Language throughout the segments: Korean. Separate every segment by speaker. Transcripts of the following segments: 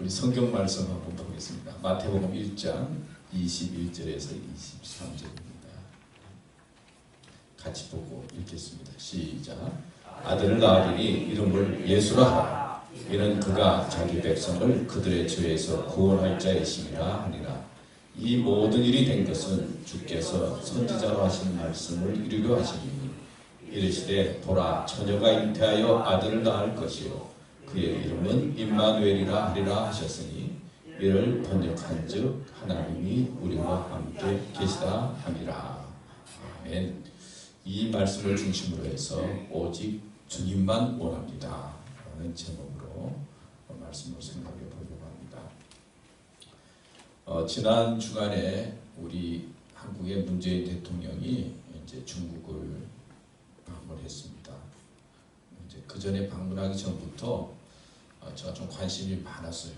Speaker 1: 우리 성경 말씀 한번 보겠습니다. 마태복음 1장 21절에서 23절입니다. 같이 보고 읽겠습니다. 시작. 아들을 낳으리니 이름을 예수라 하라. 이는 그가 자기 백성을 그들의 죄에서 구원할 자이심이라 하니라. 이 모든 일이 된 것은 주께서 선지자로 하신 말씀을 이루려 하시니 이르시되 보라 처녀가 잉태하여 아들을 낳을 것이요 그의 이름은 임마누엘이라 하리라 하셨으니 이를 번역한즉 하나님이 우리와 함께 계시다 함이라. 아멘. 이 말씀을 중심으로 해서 오직 주님만 원합니다 라는 제목으로 말씀을 생각해 보려고 합니다. 지난 주간에 우리 한국의 문재인 대통령이 이제 중국을 방문했습니다. 이제 그 전에 방문하기 전부터 제가 좀 관심이 많았어요.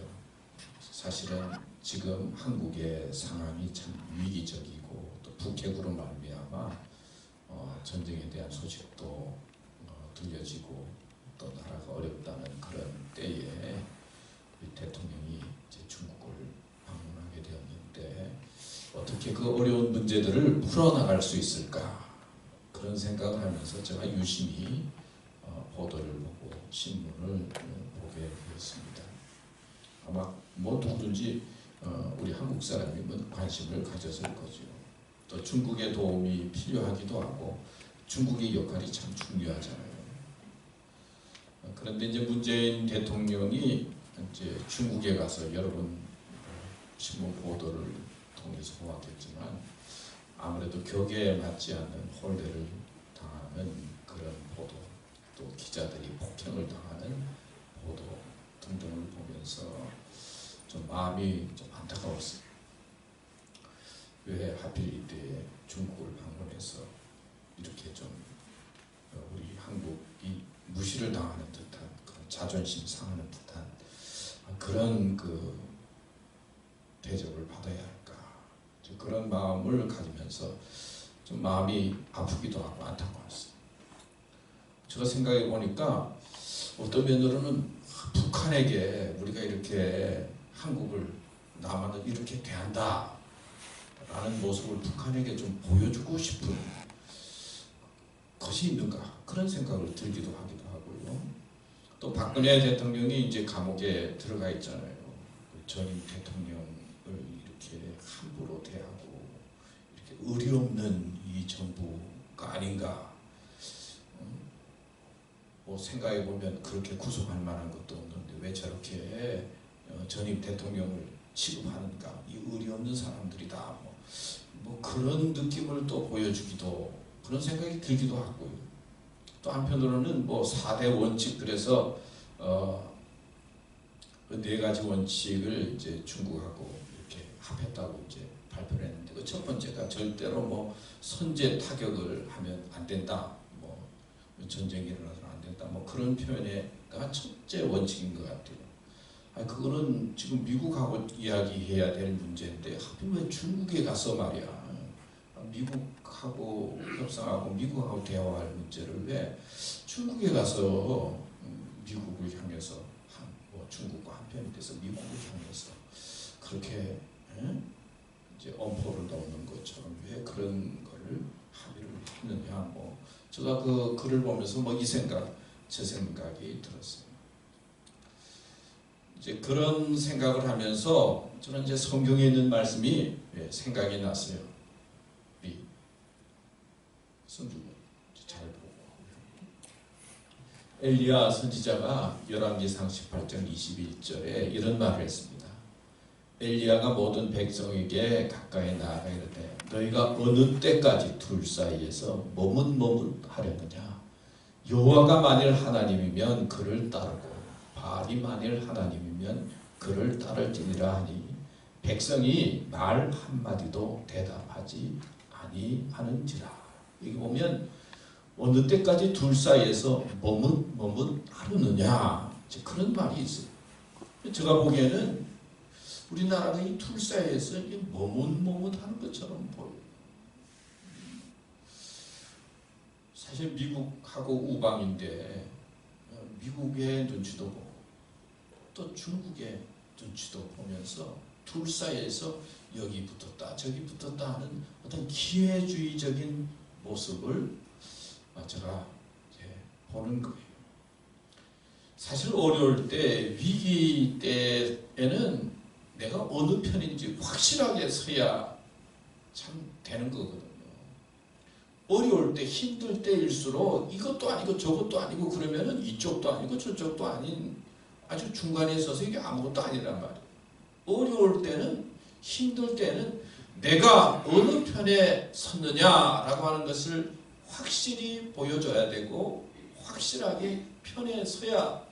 Speaker 1: 사실은 지금 한국의 상황이 참 위기적이고 또 북핵으로 말미암아 전쟁에 대한 소식도 들려지고 또 나라가 어렵다는 그런 때에 이 대통령이 이제 중국을 방문하게 되었는데 어떻게 그 어려운 문제들을 풀어나갈 수 있을까 그런 생각을 하면서 제가 유심히 보도를 보고 신문을 보게 되었습니다. 아마 뭐 누구든지 우리 한국 사람이 관심을 가졌을 거죠. 또 중국의 도움이 필요하기도 하고 중국의 역할이 참 중요하잖아요. 그런데 이제 문재인 대통령이 이제 중국에 가서 여러분 신문 보도를 통해서 보았겠지만 아무래도 격에 맞지 않는 혼례를 당하는 그런 보도, 또 기자들이 폭행을 당하는 보도 등등을 보면서 좀 마음이 좀 안타까웠어요. 왜 하필 이때 중국을 방문해서 이렇게 좀 우리 한국이 무시를 당하는 듯한 그런 자존심 상하는 듯한 그런 그 대접을 받아야 할까 그런 마음을 가지면서 좀 마음이 아프기도 하고 안타까웠어요. 제가 생각해 보니까 어떤 면으로는 북한에게 우리가 이렇게 한국을 남한을 이렇게 대한다 라는 모습을 북한에게 좀 보여주고 싶은 것이 있는가 그런 생각을 들기도 하기도 하고요. 또 박근혜 대통령이 이제 감옥에 들어가 있잖아요. 전임 대통령을 이렇게 함부로 대하고 이렇게 의리 없는 이 정부가 아닌가. 뭐 생각해 보면 그렇게 구속할 만한 것도 없는데 왜 저렇게 전임 대통령을 취급하는가. 이 의리 없는 사람들이다. 뭐 그런 느낌을 또 보여주기도 그런 생각이 들기도 하고요. 또 한편으로는 뭐 4대 원칙 그래서 그 4가지 원칙을 이제 중국하고 이렇게 합했다고 이제 발표를 했는데 그 첫 번째가 절대로 뭐 선제 타격을 하면 안 된다. 뭐 전쟁이 일어나서는 안 된다. 뭐 그런 표현가 첫째 원칙인 것 같아요. 그거는 지금 미국하고 이야기해야 될 문제인데 하필 왜 중국에 가서 말이야. 미국하고 협상하고 미국하고 대화할 문제를 왜 중국에 가서 미국을 향해서 뭐 중국과 한편이 돼서 미국을 향해서 그렇게 이제 엄포를 넣는 것처럼 왜 그런 거를 합의를 했느냐. 뭐 제가 그 글을 보면서 뭐 이 생각 저 생각이 들었어요. 이제 그런 생각을 하면서 저는 이제 성경에 있는 말씀이 생각이 났어요. 우리 성경 잘 보고 엘리야 선지자가 열왕기상 18장 21절에 이런 말을 했습니다. 엘리야가 모든 백성에게 가까이 나아가 이르되 너희가 어느 때까지 둘 사이에서 머뭇머뭇하려느냐. 여호와가 만일 하나님이면 그를 따르고 바알이 만일 하나님이면 그를 따를지니라 하니 백성이 말 한마디도 대답하지 아니하는지라. 여기 보면 어느 때까지 둘 사이에서 머뭇머뭇하느냐 그런 말이 있어요. 제가 보기에는 우리나라가 이 둘 사이에서 머뭇머뭇하는 것처럼 보여요. 사실 미국하고 우방인데 미국의 눈치도 보고 또 중국의 눈치도 보면서 둘 사이에서 여기 붙었다 저기 붙었다 하는 어떤 기회주의적인 모습을 제가 보는 거예요. 사실 어려울 때, 위기 때에는 내가 어느 편인지 확실하게 서야 참 되는 거거든요. 어려울 때, 힘들 때일수록 이것도 아니고 저것도 아니고 그러면은 이쪽도 아니고 저쪽도 아닌 아주 중간에 서서 이게 아무것도 아니란 말이에요. 어려울 때는, 힘들 때는 내가 어느 편에 섰느냐라고 하는 것을 확실히 보여줘야 되고 확실하게 편에 서야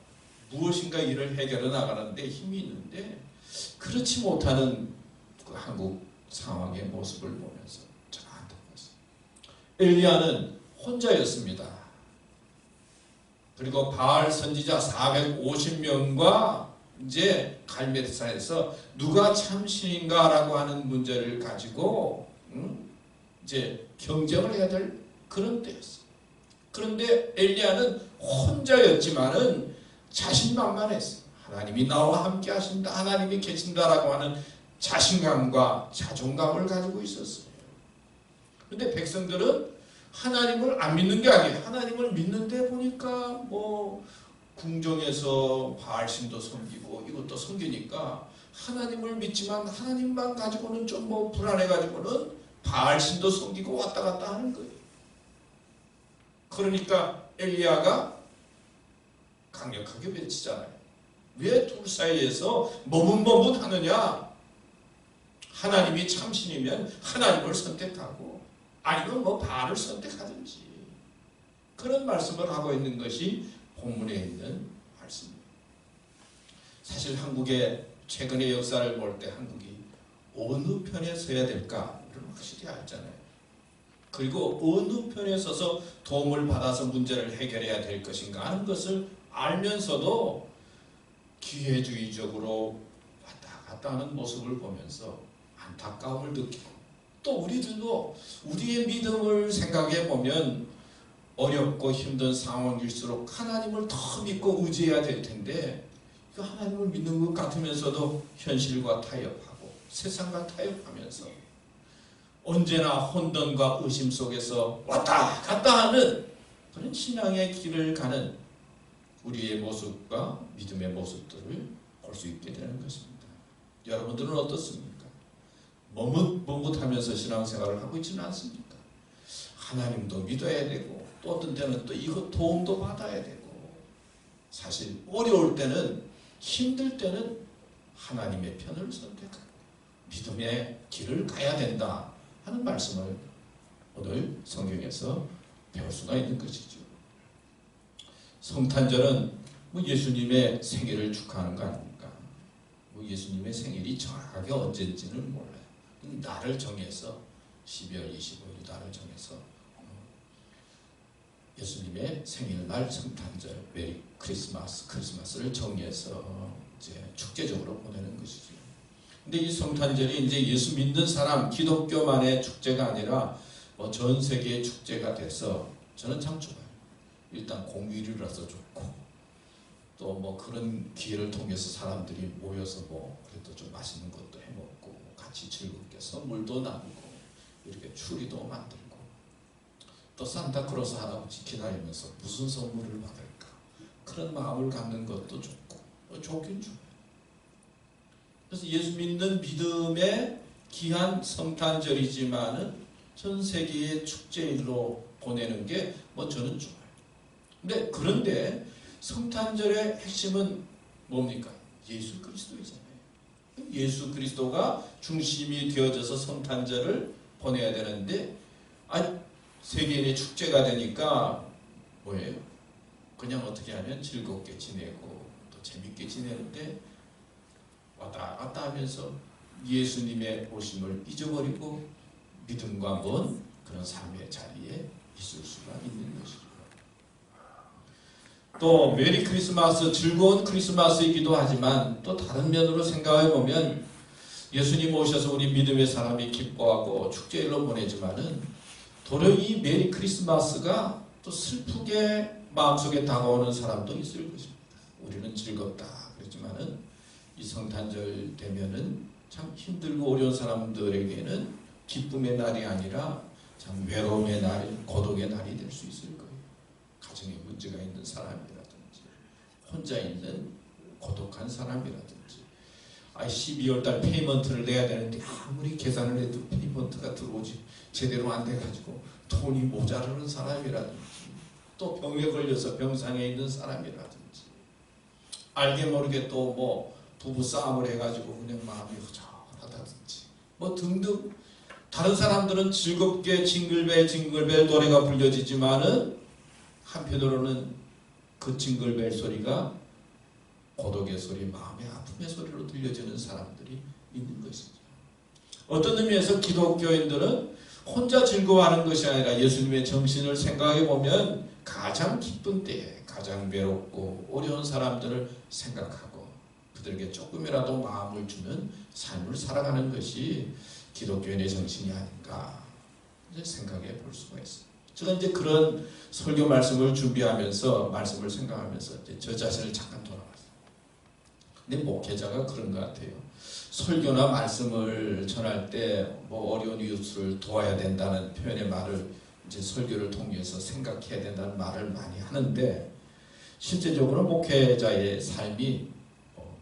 Speaker 1: 무엇인가 일을 해결해 나가는데 힘이 있는데 그렇지 못하는 그 한국 상황의 모습을 보면서 참 안타까웠어요. 엘리야는 혼자였습니다. 그리고 바알 선지자 450명과 이제 갈멜산에서 누가 참신인가라고 하는 문제를 가지고 이제 경쟁을 해야 될 그런 때였어요. 그런데 엘리야는 혼자였지만은 자신만만했어요. 하나님이 나와 함께 하신다, 하나님이 계신다라고 하는 자신감과 자존감을 가지고 있었어요. 그런데 백성들은 하나님을 안 믿는 게 아니에요. 하나님을 믿는데 보니까 뭐 궁정에서 바알신도 섬기고 이것도 섬기니까 하나님을 믿지만 하나님만 가지고는 좀 뭐 불안해가지고는 바알신도 섬기고 왔다 갔다 하는 거예요. 그러니까 엘리야가 강력하게 외치잖아요. 왜 둘 사이에서 머뭇머뭇하느냐? 하나님이 참신이면 하나님을 선택하고 아니면 뭐 바알을 선택하든지 그런 말씀을 하고 있는 것이 본문에 있는 말씀입니다. 사실 한국의 최근의 역사를 볼 때 한국이 어느 편에 서야 될까를 확실히 알잖아요. 그리고 어느 편에 서서 도움을 받아서 문제를 해결해야 될 것인가 하는 것을 알면서도 기회주의적으로 왔다 갔다 하는 모습을 보면서 안타까움을 느끼고 또 우리들도 우리의 믿음을 생각해 보면 어렵고 힘든 상황일수록 하나님을 더 믿고 의지해야 될 텐데 하나님을 믿는 것 같으면서도 현실과 타협하고 세상과 타협하면서 언제나 혼돈과 의심 속에서 왔다 갔다 하는 그런 신앙의 길을 가는 우리의 모습과 믿음의 모습들을 볼 수 있게 되는 것입니다. 여러분들은 어떻습니까? 머뭇머뭇하면서 신앙생활을 하고 있지는 않습니까? 하나님도 믿어야 되고 또 어떤 때는 또 이것 도움도 받아야 되고 사실 어려울 때는 힘들 때는 하나님의 편을 선택하고 믿음의 길을 가야 된다 하는 말씀을 오늘 성경에서 배울 수가 있는 것이죠. 성탄절은 뭐 예수님의 생일을 축하하는 거 아닙니까? 뭐 예수님의 생일이 정확하게 언제인지는 몰라요. 날을 정해서 12월 25일 날을 정해서 예수님의 생일날 성탄절, 메리 크리스마스를 정해서 이제 축제적으로 보내는 것이죠. 근데 이 성탄절이 이제 예수 믿는 사람, 기독교만의 축제가 아니라 뭐 전 세계의 축제가 돼서 저는 참 좋아요. 일단 공휴일이라서 좋고 또 뭐 그런 기회를 통해서 사람들이 모여서 뭐 그래도 좀 맛있는 것도 해 먹고 같이 즐겁게 선물도 나누고 이렇게 추리도 만들고 또 산타크로스 할아버지 기다리면서 무슨 선물을 받을까 그런 마음을 갖는 것도 좋고 좋긴 좋아요. 그래서 예수 믿는 믿음의 귀한 성탄절이지만은 전 세계의 축제일로 보내는 게 뭐 저는 좋아요. 그런데 성탄절의 핵심은 뭡니까? 예수 그리스도이잖아요. 예수 그리스도가 중심이 되어져서 성탄절을 보내야 되는데 세계인의 축제가 되니까 뭐예요? 그냥 어떻게 하면 즐겁게 지내고 또 재밌게 지내는데 왔다 갔다 하면서 예수님의 오심을 잊어버리고 믿음과 먼 그런 삶의 자리에 있을 수가 있는 것이죠. 또 메리 크리스마스, 즐거운 크리스마스이기도 하지만 또 다른 면으로 생각해 보면 예수님 오셔서 우리 믿음의 사람이 기뻐하고 축제일로 보내지만은 도련히 메리 크리스마스가 또 슬프게 마음속에 다가오는 사람도 있을 것입니다. 우리는 즐겁다 그랬지만은 이 성탄절 되면은 참 힘들고 어려운 사람들에게는 기쁨의 날이 아니라 참 외로움의 날, 고독의 날이 될 수 있을 거예요. 가정에 문제가 있는 사람이라든지 혼자 있는 고독한 사람이라든지 12월달 페이먼트를 내야 되는데 아무리 계산을 해도 페이먼트가 들어오지 제대로 안 돼가지고 돈이 모자르는 사람이라든지 또 병에 걸려서 병상에 있는 사람이라든지 알게 모르게 또 뭐 부부 싸움을 해가지고 그냥 마음이 허전하다든지 뭐 등등 다른 사람들은 즐겁게 징글벨 징글벨 노래가 불려지지만은 한편으로는 그 징글벨 소리가 고독의 소리, 마음의 아픔의 소리로 들려지는 사람들이 있는 것이죠. 어떤 의미에서 기독교인들은 혼자 즐거워하는 것이 아니라 예수님의 정신을 생각해 보면 가장 기쁜 때에 가장 외롭고 어려운 사람들을 생각하고 그들에게 조금이라도 마음을 주는 삶을 살아가는 것이 기독교인의 정신이 아닌가 생각해 볼 수가 있습니다. 제가 이제 그런 설교 말씀을 준비하면서 말씀을 생각하면서 저 자신을 잠깐 돌아봤어요. 근데 목회자가 그런 것 같아요. 설교나 말씀을 전할 때 뭐 어려운 이웃을 도와야 된다는 표현의 말을 이제 설교를 통해서 생각해야 된다는 말을 많이 하는데 실제적으로 목회자의 삶이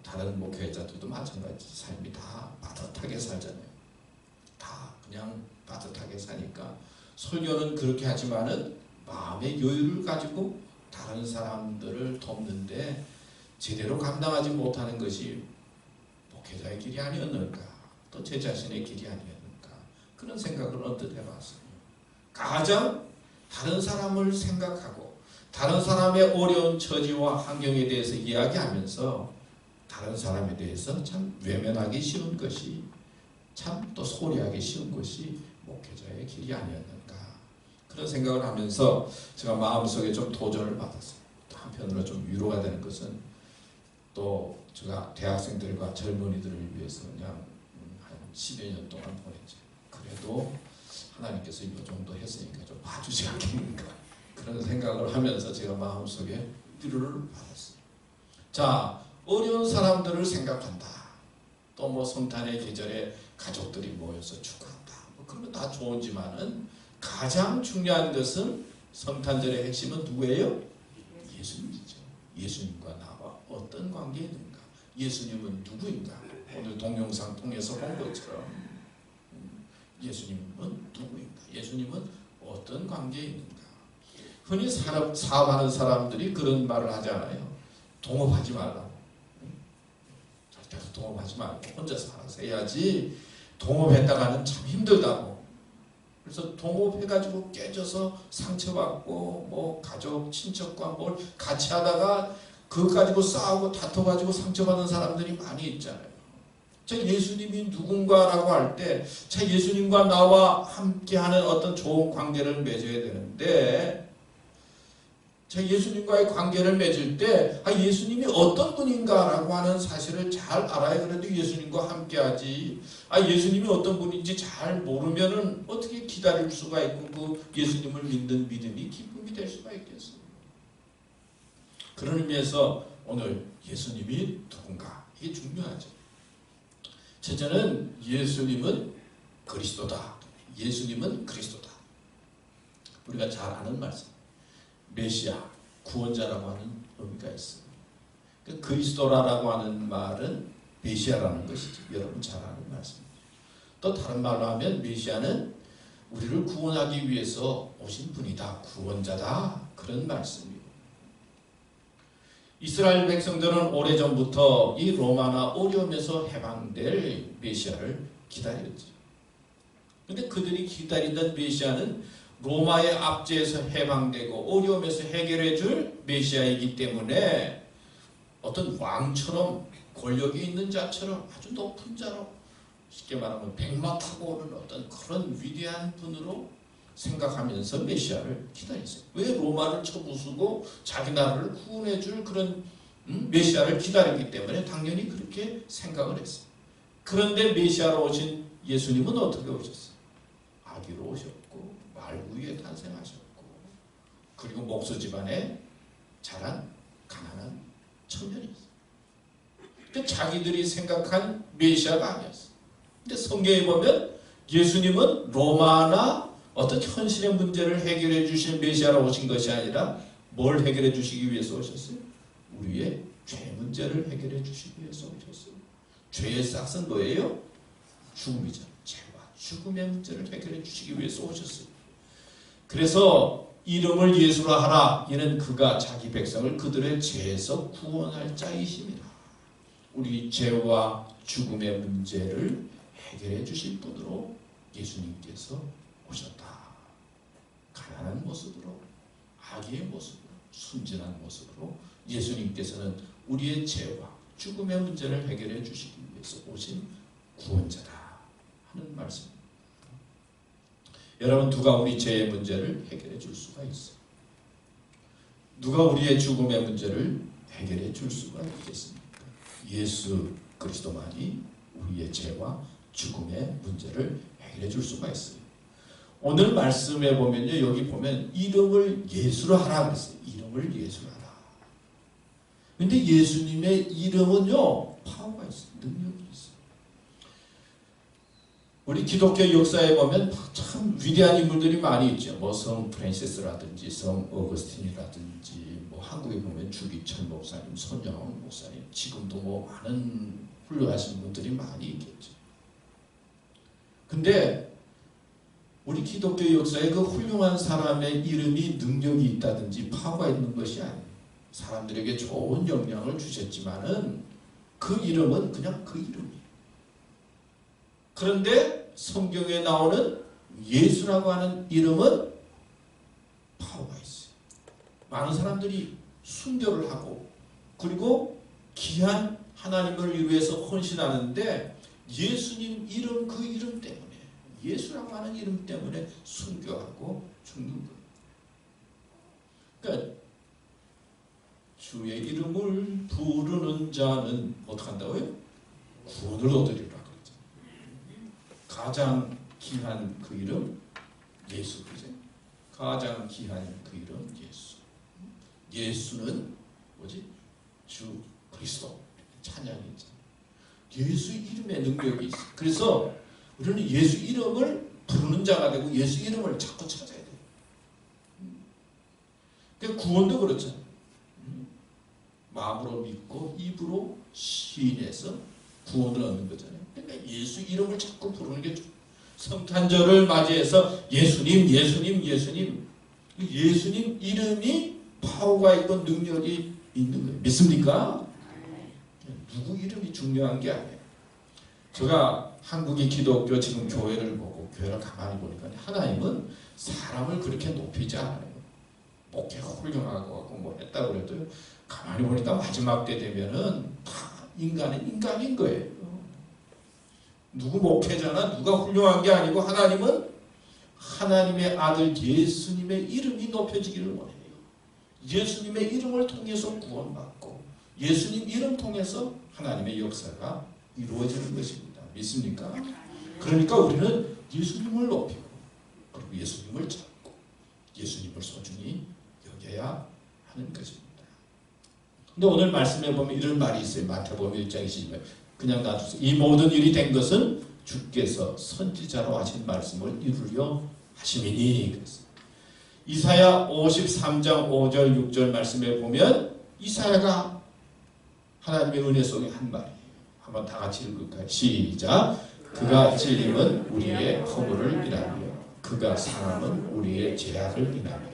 Speaker 1: 다른 목회자들도 마찬가지 삶이 다 빠듯하게 살잖아요. 다 그냥 빠듯하게 사니까 설교는 그렇게 하지만은 마음의 여유를 가지고 다른 사람들을 돕는데 제대로 감당하지 못하는 것이 목회자의 길이 아니었는가 또 제 자신의 길이 아니었는가 그런 생각을 언뜻 해봤어요. 가장 다른 사람을 생각하고 다른 사람의 어려운 처지와 환경에 대해서 이야기하면서 다른 사람에 대해서 참 외면하기 쉬운 것이 참 또 소리하기 쉬운 것이 목회자의 길이 아니었는가 그런 생각을 하면서 제가 마음속에 좀 도전을 받았어요. 또 한편으로 좀 위로가 되는 것은 또 제가 대학생들과 젊은이들을 위해서 그냥 한 10여 년 동안 보냈죠. 그래도 하나님께서 이 정도 했으니까 좀 봐주지 않겠는가 그런 생각을 하면서 제가 마음속에 위로를 받았어요. 자, 어려운 사람들을 생각한다. 또 뭐 성탄의 계절에 가족들이 모여서 축하한다. 뭐 그런 거 다 좋은지만은 가장 중요한 것은 성탄절의 핵심은 누구예요? 예수님이죠. 예수님과 나와 어떤 관계에 있는가? 예수님은 누구인가? 오늘 동영상 통해서 본 것처럼 예수님은 누구인가? 예수님은 어떤 관계에 있는가? 흔히 사업하는 사람들이 그런 말을 하잖아요. 동업하지 말라고. 절대로 동업하지 말고 혼자서 알아서 해야지. 동업했다가는 참 힘들다고. 그래서 동업해가지고 깨져서 상처받고 뭐 가족, 친척과 뭘 같이 하다가 그거 가지고 싸우고 다퉈가지고 상처받는 사람들이 많이 있잖아요. 자, 예수님이 누군가라고 할 때, 자, 예수님과 나와 함께하는 어떤 좋은 관계를 맺어야 되는데, 자, 예수님과의 관계를 맺을 때, 예수님이 어떤 분인가라고 하는 사실을 잘 알아야 그래도 예수님과 함께하지. 예수님이 어떤 분인지 잘 모르면은 어떻게 기다릴 수가 있고 그 예수님을 믿는 믿음이 기쁨이 될 수가 있겠어요. 그런 의미에서 오늘 예수님이 누군가 이게 중요하죠. 첫째는 예수님은 그리스도다. 예수님은 그리스도다. 우리가 잘 아는 말씀. 메시아, 구원자라고 하는 의미가 있습니다. 그리스도라고 하는 말은 메시아라는 것이죠. 여러분 잘 아는 말씀이죠. 또 다른 말로 하면 메시아는 우리를 구원하기 위해서 오신 분이다. 구원자다. 그런 말씀이에요. 이스라엘 백성들은 오래전부터 이 로마나 어려움에서 해방될 메시아를 기다렸죠. 그런데 그들이 기다리던 메시아는 로마의 압제에서 해방되고 어려움에서 해결해 줄 메시아이기 때문에 어떤 왕처럼 권력이 있는 자처럼 아주 높은 자로 쉽게 말하면 백마 타고 오는 어떤 그런 위대한 분으로 생각하면서 메시아를 기다렸어요. 왜 로마를 쳐부수고 자기 나라를 구원해 줄 그런 메시아를 기다렸기 때문에 당연히 그렇게 생각을 했어요. 그런데 메시아로 오신 예수님은 어떻게 오셨어요? 아기로 오셨고 말구이에 탄생하셨고 그리고 목수 집안에 자란 가난한 청년이었어요. 자기들이 생각한 메시아가 아니었어요. 근데 성경에 보면 예수님은 로마나 어떤 현실의 문제를 해결해 주실 메시아로 오신 것이 아니라 뭘 해결해 주시기 위해서 오셨어요? 우리의 죄 문제를 해결해 주시기 위해서 오셨어요. 죄의 싹은 뭐예요? 죽음이죠. 죄와 죽음의 문제를 해결해 주시기 위해서 오셨어요. 그래서 이름을 예수로 하라. 이는 그가 자기 백성을 그들의 죄에서 구원할 자이십니다. 우리 죄와 죽음의 문제를 해결해 주실 분으로 예수님께서 오셨다. 가난한 모습으로, 아기의 모습으로, 순진한 모습으로 예수님께서는 우리의 죄와 죽음의 문제를 해결해 주시기 위해서 오신 구원자다 하는 말씀입니다. 여러분, 누가 우리 죄의 문제를 해결해 줄 수가 있어요? 누가 우리의 죽음의 문제를 해결해 줄 수가 있겠습니까? 예수 그리스도만이 우리의 죄와 죽음의 문제를 해결해 줄 수가 있어요. 오늘 말씀에 보면요, 여기 보면 이름을 예수로 하라 그랬어요. 이름을 예수로 하라. 근데 예수님의 이름은요, 파워가 있어요. 능력이 있어요. 우리 기독교 역사에 보면 참 위대한 인물들이 많이 있죠. 뭐 성 프란시스라든지 성 어거스틴이라든지, 뭐 한국에 보면 주기철 목사님, 손영원 목사님, 지금도 뭐 많은 훌륭하신 분들이 많이 있겠죠. 근데 우리 기독교 역사에 그 훌륭한 사람의 이름이 능력이 있다든지 파워가 있는 것이 아니에요. 사람들에게 좋은 영향을 주셨지만은 그 이름은 그냥 그 이름이에요. 그런데 성경에 나오는 예수라고 하는 이름은 파워가 있어요. 많은 사람들이 순교를 하고 그리고 귀한 하나님을 위해서 헌신하는데 예수님 이름, 그 이름 때문에, 예수라고 하는 이름 때문에 순교하고 죽는 거예요. 그러니까 주의 이름을 부르는 자는 어떻게 한다고요? 구원을 얻으리라 그러죠. 가장 귀한 그 이름 예수, 그죠? 가장 귀한 그 이름 예수. 예수는 뭐지? 주 그리스도. 찬양이 있잖아요. 예수 이름에 능력이 있어요. 그래서 우리는 예수 이름을 부르는 자가 되고 예수 이름을 자꾸 찾아야 돼요. 그러니까 구원도 그렇잖아요. 마음으로 믿고 입으로 시인해서 구원을 얻는 거잖아요. 그러니까 예수 이름을 자꾸 부르는 게 좋아요. 성탄절을 맞이해서 예수님, 예수님, 예수님. 예수님 이름이 파워가 있고 능력이 있는 거예요. 믿습니까? 누구 이름이 중요한 게 아니에요. 제가 한국의 기독교 지금 교회를 보고 교회를 가만히 보니까 하나님은 사람을 그렇게 높이지 않아요. 목회 훌륭하고 뭐 했다고 그래도 가만히 보니까 마지막 때 되면은 다 인간은 인간인 거예요. 누구 목회자나 누가 훌륭한 게 아니고 하나님은 하나님의 아들 예수님의 이름이 높여지기를 원해요. 예수님의 이름을 통해서 구원받고 예수님 이름 통해서 하나님의 역사가 이루어지는 것입니다. 믿습니까? 그러니까 우리는 예수님을 높이고 그리고 예수님을 찾고 예수님을 소중히 여겨야 하는 것입니다. 근데 오늘 말씀에 보면 이런 말이 있어요. 마태복음 1장 20절. 그냥 놔두세요. 이 모든 일이 된 것은 주께서 선지자로 하신 말씀을 이루려 하심이니. 그랬어요. 이사야 53장 5절 6절 말씀에 보면 이사야가 하나님의 은혜 속에 한 말이에요. 한번 다 같이 읽을까요? 시작. 그가 찔림은 우리의 허물을 인하며 그가 상함은 우리의 죄악을 인하며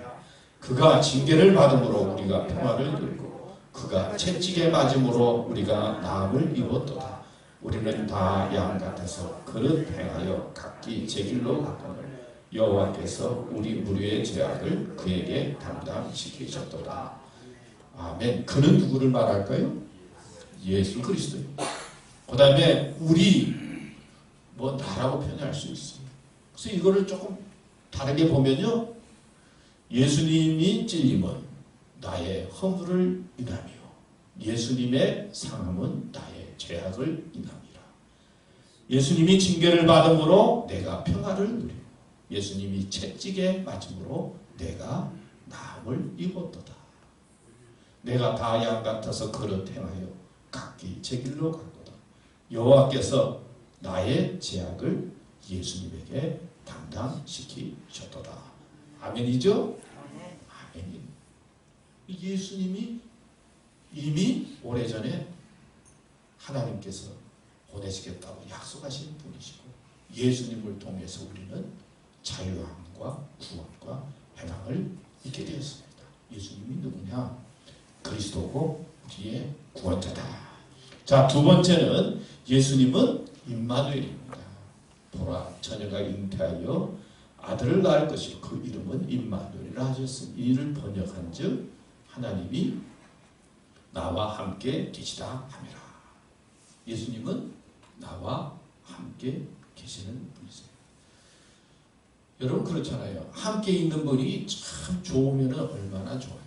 Speaker 1: 그가 징계를 받음으로 우리가 평화를 누리고 그가 채찍에 맞음으로 우리가 나음을 입었도다. 우리는 다 양 같아서 그릇 행하여 각기 제 길로 갔거늘 여호와께서 우리 무리의 죄악을 그에게 담당시키셨도다. 아멘. 그는 누구를 말할까요? 예수 그리스도요. 그 다음에 우리 뭐 나라고 표현할 수 있어요. 그래서 이거를 조금 다르게 보면요, 예수님이 찔림은 나의 허물을 인하며 예수님의 상함은 나의 죄악을 인함이라. 예수님이 징계를 받음으로 내가 평화를 누리고 예수님이 채찍에 맞음으로 내가 나음을 입었도다. 내가 다 양 같아서 그릇 행하여 각기 제 길로 가거든. 여호와께서 나의 죄악을 예수님에게 담당시키셨도다. 아멘이죠? 아멘이. 예수님이 이미 오래전에 하나님께서 보내시겠다고 약속하신 분이시고 예수님을 통해서 우리는 자유함과 구원과 해방을 잊게 되었습니다. 예수님이 누구냐? 그리스도고 우리의 구원자다. 자, 두 번째는 예수님은 임마누엘입니다. 보라, 처녀가 잉태하여 아들을 낳을 것이요 그 이름은 임마누엘이라 하셨으니 이를 번역한즉 하나님이 나와 함께 계시다 함이라. 예수님은 나와 함께 계시는 분이세요. 여러분 그렇잖아요. 함께 있는 분이 참 좋으면 얼마나 좋아요.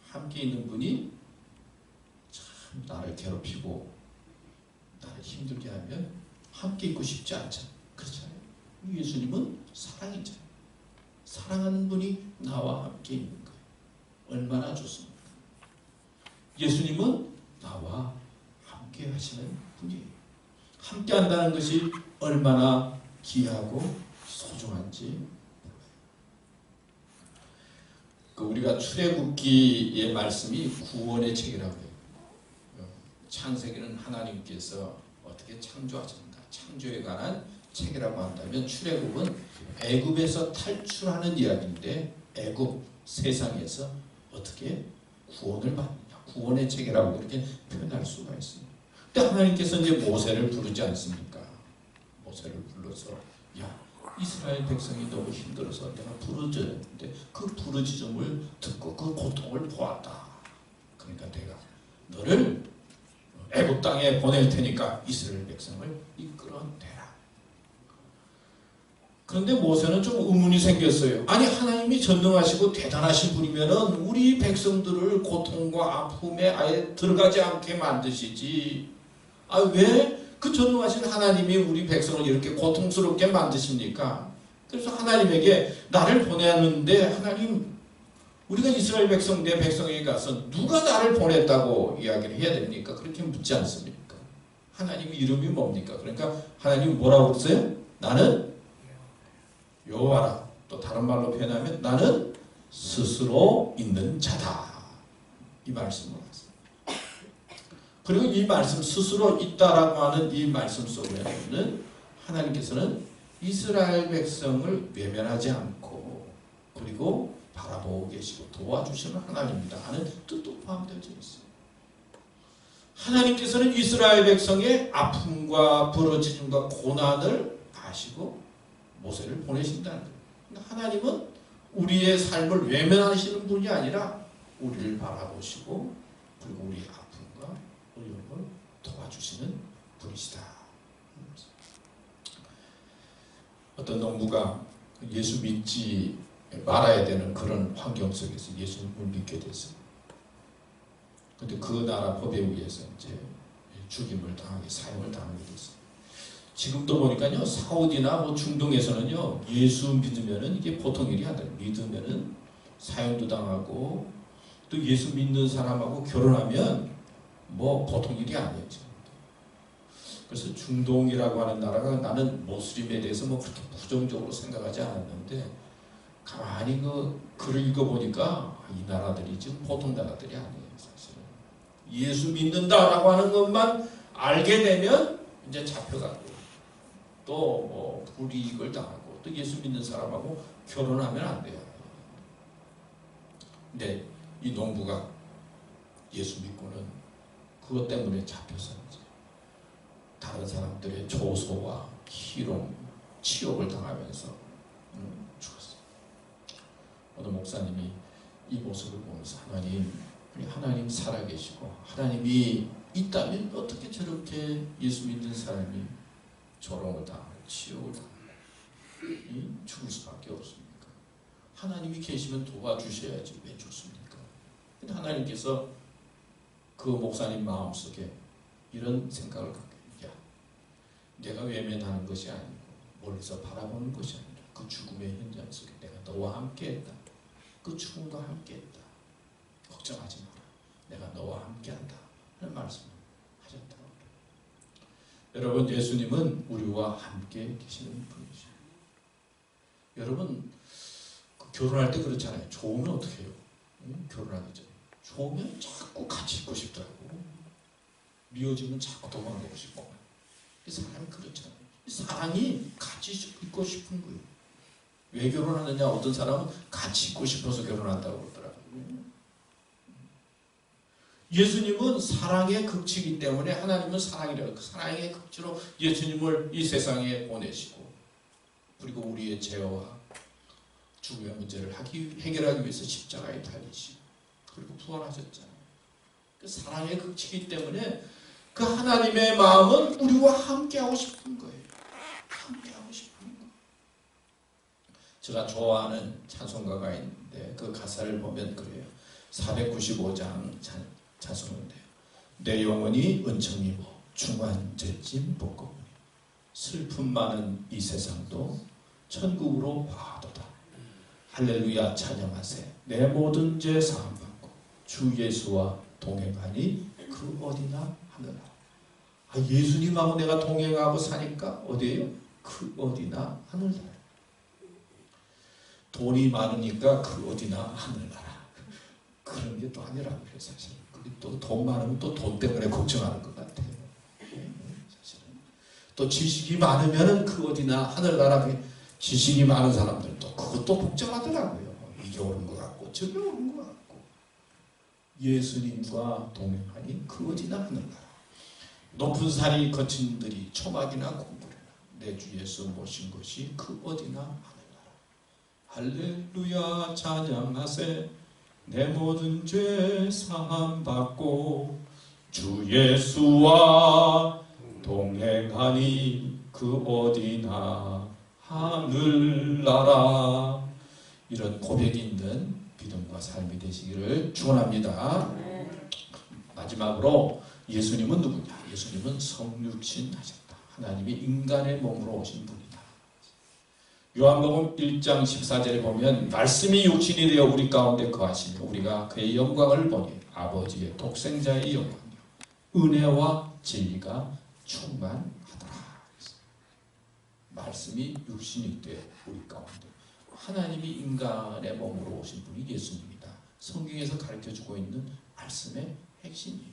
Speaker 1: 함께 있는 분이 참 나를 괴롭히고 나를 힘들게 하면 함께 있고 싶지 않잖아요. 그렇잖아요. 예수님은 사랑이잖아요. 사랑하는 분이 나와 함께 있는 거예요. 얼마나 좋습니까? 예수님은 나와 함께 하시는 분이에요. 함께 한다는 것이 얼마나 귀하고 소중한지 우리가 출애굽기의 말씀이 구원의 책이라고 해요. 창세기는 하나님께서 어떻게 창조하셨는가 창조에 관한 책이라고 한다면 출애굽은 애굽에서 탈출하는 이야기인데 애굽 세상에서 어떻게 구원을 받느냐 구원의 책이라고 그렇게 표현할 수가 있습니다. 근데 하나님께서 이제 모세를 부르지 않습니까? 모세를 불러서 야 이스라엘 백성이 너무 힘들어서 내가 부르짖었는데 그 부르짖음을 듣고 그 고통을 보았다. 그러니까 내가 너를 애굽 땅에 보낼 테니까 이스라엘 백성을 이끌어내라. 그런데 모세는 좀 의문이 생겼어요. 아니 하나님이 전능하시고 대단하신 분이면은 우리 백성들을 고통과 아픔에 아예 들어가지 않게 만드시지. 아 왜 그 전능하신 하나님이 우리 백성을 이렇게 고통스럽게 만드십니까? 그래서 하나님에게 나를 보내는데 하나님 우리가 이스라엘 백성 내 백성에게 가서 누가 나를 보냈다고 이야기를 해야 됩니까? 그렇게 묻지 않습니까? 하나님 이름이 뭡니까? 그러니까 하나님 뭐라고 그랬어요? 나는 여호와라. 또 다른 말로 표현하면 나는 스스로 있는 자다. 이 말씀을 하세요. 그리고 이 말씀 스스로 있다라고 하는 이 말씀 속에는 하나님께서는 이스라엘 백성을 외면하지 않고 그리고 바라보고 계시고 도와주시는 하나님이다 하는 뜻도 포함되어 있어요. 하나님께서는 이스라엘 백성의 아픔과 부러짐과 고난을 아시고 모세를 보내신다는 거예요. 그러니까 하나님은 우리의 삶을 외면하시는 분이 아니라 우리를 바라보시고 그리고 우리의 아픔과 어려움을 도와주시는 분이시다. 어떤 농부가 예수 믿지 말아야 되는 그런 환경 속에서 예수님을 믿게 됐어요. 그런데 그 나라 법에 의해서 이제 죽임을 당하게 사형을 당하게 됐어요. 지금도 보니까요 사우디나 뭐 중동에서는요 예수 믿으면은 이게 보통 일이 아니에요. 믿으면은 사형도 당하고 또 예수 믿는 사람하고 결혼하면 뭐 보통 일이 아니에요. 그래서 중동이라고 하는 나라가 나는 모슬림에 대해서 뭐 그렇게 부정적으로 생각하지 않았는데 가만히 그 글을 읽어보니까 이 나라들이 지금 보통 나라들이 아니에요. 사실은 예수 믿는다라고 하는 것만 알게 되면 이제 잡혀가고 또 뭐 불이익을 당하고 또 예수 믿는 사람하고 결혼하면 안 돼요. 근데 이 농부가 예수 믿고는 그것 때문에 잡혀서 이제 다른 사람들의 조소와 희롱, 치욕을 당하면서 죽었어요. 어느 목사님이 이 모습을 보면서 하나님 살아계시고 하나님이 있다면 어떻게 저렇게 예수 믿는 사람이 조롱을 당하고 치욕을 당하고 죽을 수밖에 없습니까? 하나님이 계시면 도와주셔야지 왜 죽습니까? 근데 하나님께서 그 목사님 마음속에 이런 생각을 갖게 해요. 내가 외면하는 것이 아니고 멀리서 바라보는 것이 아니라 그 죽음의 현장 속에 내가 너와 함께했다. 그 죽음과 함께했다. 걱정하지 마라. 내가 너와 함께한다. 하는 말씀. 하셨다고. 여러분, 예수님은 우리와 함께 계시는 분이죠. 여러분, 결혼할 때 그렇잖아요. 좋으면 어떻게 해요? 결혼하기 전에. 좋으면 자꾸 같이 있고 싶더라고. 미워지면 자꾸 도망가고 싶고. 이 사람이 그렇잖아요. 이 사랑이 같이 있고 싶은 거예요. 왜 결혼하느냐? 어떤 사람은 같이 있고 싶어서 결혼한다고 그러더라고요. 예수님은 사랑의 극치이기 때문에 하나님은 사랑이라고 그 사랑의 극치로 예수님을 이 세상에 보내시고 그리고 우리의 죄와 죽음의 문제를 해결하기 위해서 십자가에 달리시고 그리고 부활하셨잖아요. 그 사랑의 극치이기 때문에 그 하나님의 마음은 우리와 함께하고 싶은 거예요. 함께하고 싶은 거예요. 제가 좋아하는 찬송가가 있는데 그 가사를 보면 그래요. 495장 찬송인데요. 내 영혼이 은총이고 중한 죄짐 벗고 슬픔 많은 이 세상도 천국으로 화도다. 할렐루야 찬양하세. 내 모든 죄 사함받고 주 예수와 동행하니 그 어디나 하느라. 예수님하고 내가 동행하고 사니까 어디에요? 그 어디나 하늘나라. 돈이 많으니까 그 어디나 하늘나라. 그런 게 또 아니라고요, 사실. 또 돈 많으면 또 돈 때문에 걱정하는 것 같아요. 사실은. 또 지식이 많으면 그 어디나 하늘나라. 지식이 많은 사람들도 그것도 복잡하더라고요. 이게 옳은 것 같고 저게 옳은 것 같고. 예수님과 동행하니 그 어디나 하늘나라. 높은 산이 거친들이 초막이나 공부를 내 주 예수 모신 것이 그 어디나 하늘나라. 할렐루야 찬양하세. 내 모든 죄 사함 받고 주 예수와 동행하니 그 어디나 하늘나라. 이런 고백이 있는 믿음과 삶이 되시기를 축원합니다. 마지막으로 예수님은 누구냐? 예수님은 성육신 하셨다. 하나님이 인간의 몸으로 오신 분이다. 요한복음 1장 14절에 보면 말씀이 육신이 되어 우리 가운데 거하시며 우리가 그의 영광을 보니 아버지의 독생자의 영광이요 은혜와 진리가 충만하더라. 말씀이 육신이 되어 우리 가운데 하나님이 인간의 몸으로 오신 분이 예수님이다. 성경에서 가르쳐주고 있는 말씀의 핵심이에요.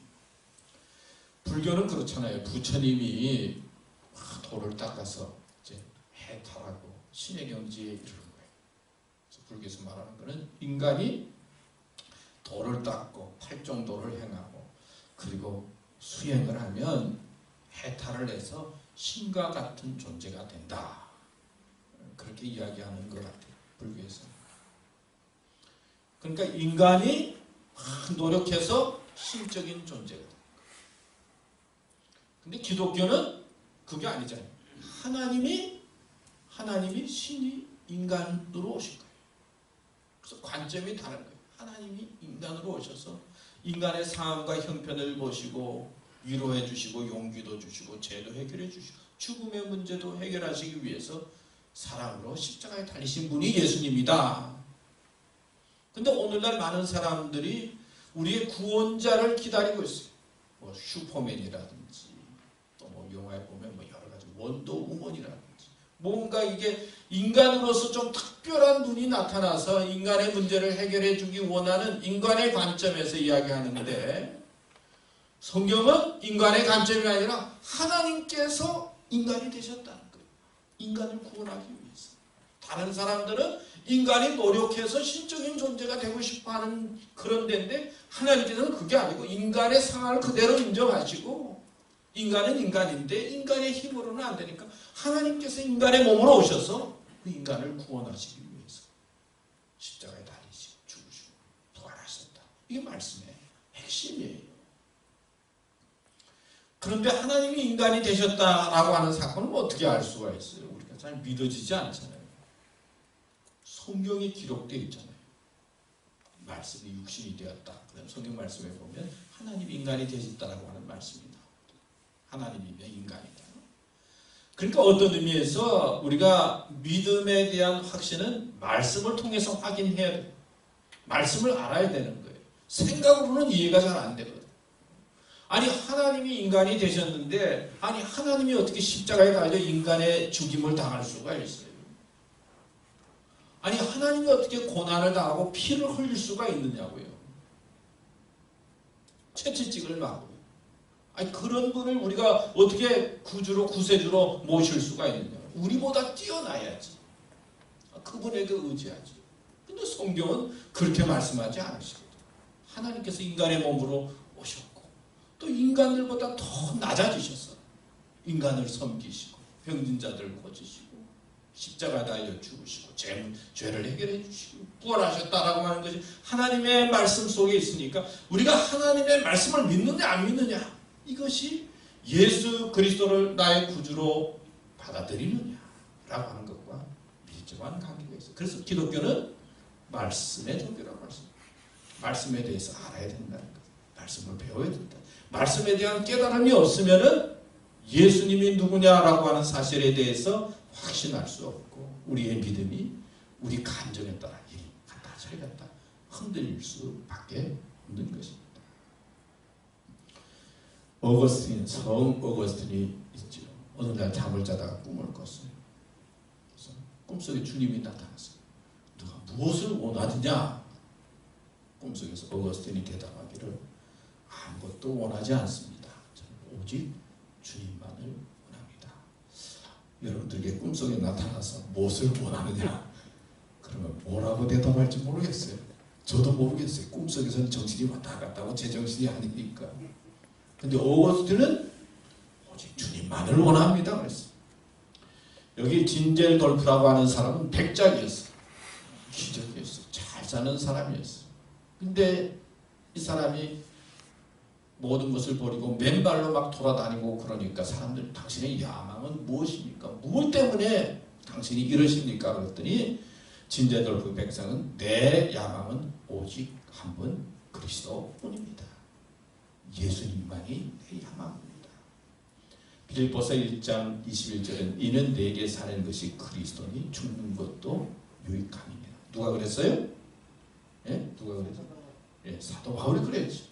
Speaker 1: 불교는 그렇잖아요. 부처님이 돌을 닦아서 이제 해탈하고 신의 경지에 이르는 거예요. 그래서 불교에서 말하는 것은 인간이 돌을 닦고 팔종도를 행하고 그리고 수행을 하면 해탈을 해서 신과 같은 존재가 된다. 그렇게 이야기하는 것 같아요. 불교에서. 그러니까 인간이 노력해서 신적인 존재가 된다. 근데 기독교는 그게 아니잖아요. 하나님이 신이 인간으로 오신 거예요. 그래서 관점이 다른 거예요. 하나님이 인간으로 오셔서 인간의 상황과 형편을 보시고 위로해 주시고 용기도 주시고 죄도 해결해 주시고 죽음의 문제도 해결하시기 위해서 사랑으로 십자가에 달리신 분이 예수님이다. 근데 오늘날 많은 사람들이 우리의 구원자를 기다리고 있어요. 뭐 슈퍼맨이라든지 또 뭐 영화에 보면 뭐 여러 가지 원더우먼이라든지 뭔가 이게 인간으로서 좀 특별한 분이 나타나서 인간의 문제를 해결해 주기 원하는 인간의 관점에서 이야기하는데 성경은 인간의 관점이 아니라 하나님께서 인간이 되셨다는 거예요. 인간을 구원하기 위해서. 다른 사람들은 인간이 노력해서 신적인 존재가 되고 싶어하는 그런 데인데 하나님께서는 그게 아니고 인간의 상황을 그대로 인정하시고 인간은 인간인데 인간의 힘으로는 안 되니까 하나님께서 인간의 몸으로 오셔서 그 인간을 구원하시기 위해서 십자가에 달리시고 죽으시고 부활하셨다. 이게 말씀의 핵심이에요. 그런데 하나님이 인간이 되셨다라고 하는 사건은 어떻게 알 수가 있어요? 우리가 잘 믿어지지 않잖아요. 성경에 기록되어 있잖아요. 말씀이 육신이 되었다. 그다음 성경 말씀에 보면 하나님이 인간이 되셨다라고 하는 말씀입니다. 하나님이 인간이다. 그러니까 어떤 의미에서 우리가 믿음에 대한 확신은 말씀을 통해서 확인해야 돼요. 말씀을 알아야 되는 거예요. 생각으로는 이해가 잘 안 되거든요. 아니 하나님이 인간이 되셨는데 아니 하나님이 어떻게 십자가에 달려 인간의 죽임을 당할 수가 있어요? 아니 하나님이 어떻게 고난을 당하고 피를 흘릴 수가 있느냐고요. 채찍을 맞고. 아니 그런 분을 우리가 어떻게 구주로 구세주로 모실 수가 있느냐. 우리보다 뛰어나야지. 그분에게 의지하지. 근데 성경은 그렇게 말씀하지 않으시거든요. 하나님께서 인간의 몸으로 오셨고 또 인간들보다 더 낮아지셔서 인간을 섬기시고 병든 자들을 고치시고 십자가 달려 죽으시고 죄를 해결해 주시고 부활하셨다라고 하는 것이 하나님의 말씀 속에 있으니까 우리가 하나님의 말씀을 믿느냐 안 믿느냐 이것이 예수 그리스도를 나의 구주로 받아들이느냐라고 하는 것과 밀접한 관계가 있어요. 그래서 기독교는 말씀의 종교라고 말씀. 말씀에 대해서 알아야 된다는 것. 말씀을 배워야 된다. 말씀에 대한 깨달음이 없으면은 예수님이 누구냐라고 하는 사실에 대해서 확신할 수 없고 우리의 믿음이 우리 감정에 따라 이리 갔다 저리 갔다 흔들릴 수밖에 없는 것입니다. 성 어거스틴이 있죠. 어느 날 잠을 자다가 꿈을 꿨어요. 그래서 꿈속에 주님이 나타났어요. 누가 무엇을 원하느냐? 꿈속에서 어거스틴이 대답하기를 아무것도 원하지 않습니다. 저는 오직 주님만을 원합니다. 여러분들에게 꿈속에 나타나서 무엇을 원하느냐? 그러면 뭐라고 대답할지 모르겠어요. 저도 모르겠어요. 꿈속에서는 정신이 왔다 갔다 하고 제 정신이 아니니까. 근데 어거스틴은 오직 주님만을 원합니다. 그랬어요. 여기 진젤돌프라고 하는 사람은 백작이었어요. 기적이었어요. 잘 사는 사람이었어요. 근데 이 사람이 모든 것을 버리고 맨발로 막 돌아다니고 그러니까 사람들 당신의 야망은 무엇입니까? 무엇 때문에 당신이 이러십니까? 그랬더니 진제돌프 백성은 내 야망은 오직 한 분 그리스도뿐입니다. 예수님만이 내 야망입니다. 빌립보서 1장 21절은 이는 내게 사는 것이 그리스도니 죽는 것도 유익함이니라. 누가 그랬어요? 예? 누가 그랬어요? 예, 사도 바울이 그랬죠.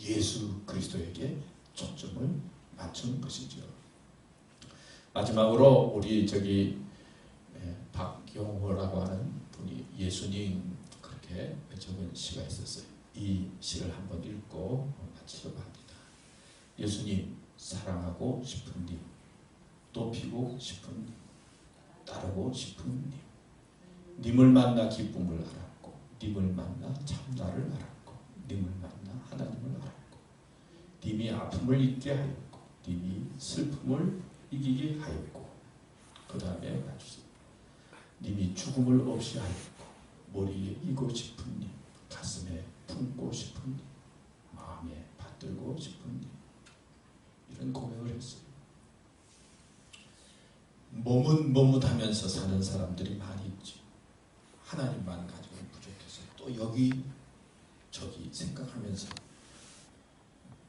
Speaker 1: 예수 그리스도에게 초점을 맞춘 것이죠. 마지막으로 우리 박용호라고 하는 분이 예수님 그렇게 적은 시가 있었어요. 이 시를 한번 읽고 마치려고 합니다. 예수님 사랑하고 싶은 님, 높이고 싶은 님, 따르고 싶은 님, 님을 만나 기쁨을 알았고 님을 만나 참나를 알았고 님을 만나 하나님을 알았고 님이 아픔을 잊게 하였고 님이 슬픔을 이기게 하였고 그 다음에 봐주세요. 님이 죽음을 없이 하였고 머리에 이고 싶은 님, 가슴에 품고 싶은 님, 마음에 받들고 싶은 님, 이런 고백을 했어요. 몸은 머뭇하면서 사는 사람들이 많이 있죠. 하나님만 가지고는 부족해서 또 여기 저기 생각하면서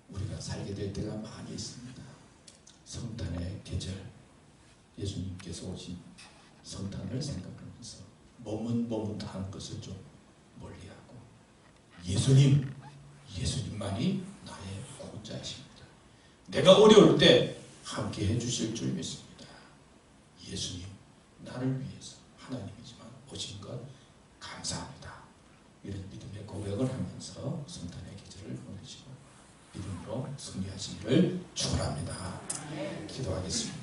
Speaker 1: 우리가 살게 될 때가 많이 있습니다. 성탄의 계절, 예수님께서 오신 성탄을 생각하면서 머뭇머뭇하는 것을 좀 멀리하고 예수님만이 나의 구원자이십니다. 내가 어려울 때 함께 해주실 줄 믿습니다. 예수님, 나를 위해서 하나님이지만 오신 것 감사합니다. 이런 믿음의 고백을 하면서 성탄의 계절을 보내시고 믿음으로 승리하시기를 축원합니다. 기도하겠습니다.